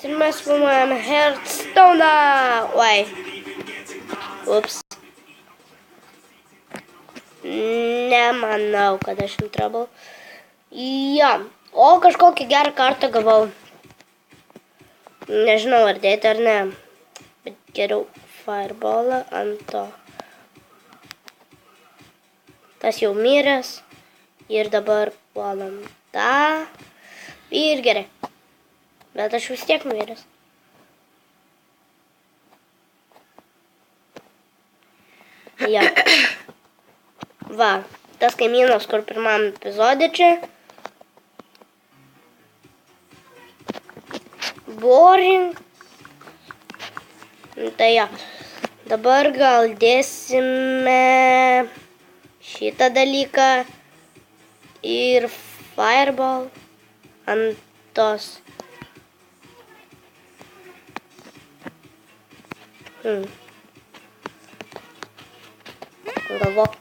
Ir mes filmuojame Hearthstone'ą. Oi. Ups. Nemanau, kad aš in trouble. Jo. O kažkokį gerą kartą gavau. Nežinau, ar dėti ar ne. Bet geriau fireballą ant to. Tas jau miręs. Ir dabar puolam tą. Ir gerai. Bet aš vis tiek miręs. Ja. Va, tas kaimynas, kur pirmam epizodė čia. Boring. Tai ja. Dabar gal dėsime šitą dalyką ir fireball ant tos. Galvok.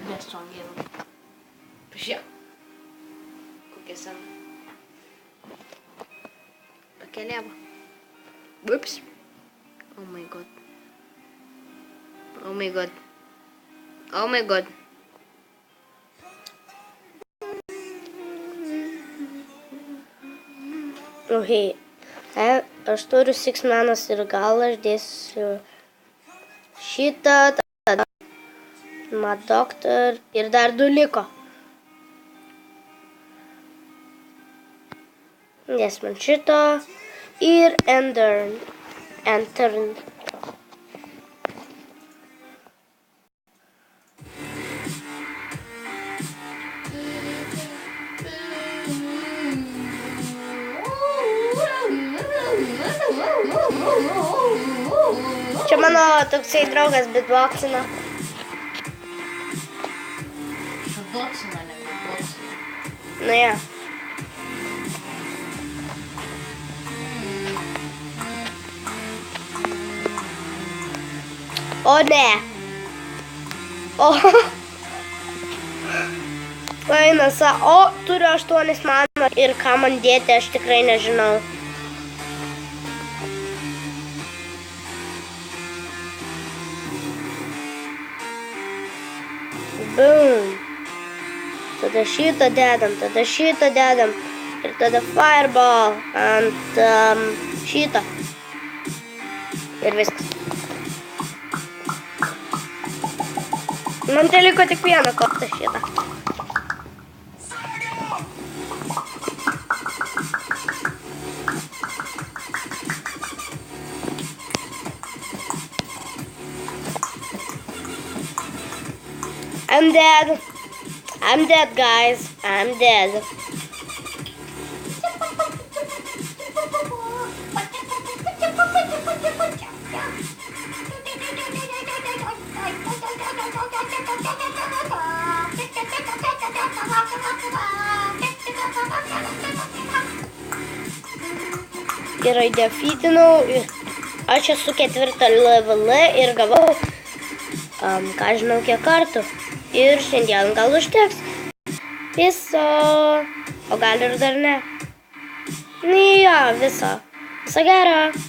Best one game. Pažiūrėk. Kokia sena. Pakeliavo. Ups. Oh my god. Oh my god. Oh my god. Okay. Aš turiu Six Manas ir gal aš dėsiu šitą, tada Mad Doctor ir dar 2 liko. Dės man šito ir Enter. Čia mano toksai draugas beatboxina. Beatboxina, ne beatboxina. Nu ja. O ne. O. Eina, o turiu 8 manų ir ką man dėti, aš tikrai nežinau. Boom. Tada šitą dedam ir tada fireball ant šitą. Ir viskas. Man tai liko tik vieną kartą šitą. I'm dead. I'm dead, guys. I'm dead. Gerai defeatinau. Aš esu 4 level ir gavau, ką žinau, kiek kartų. Ir šiandien gal užteks. Viso. O gal ir dar ne. Jo, viso. Viso gero.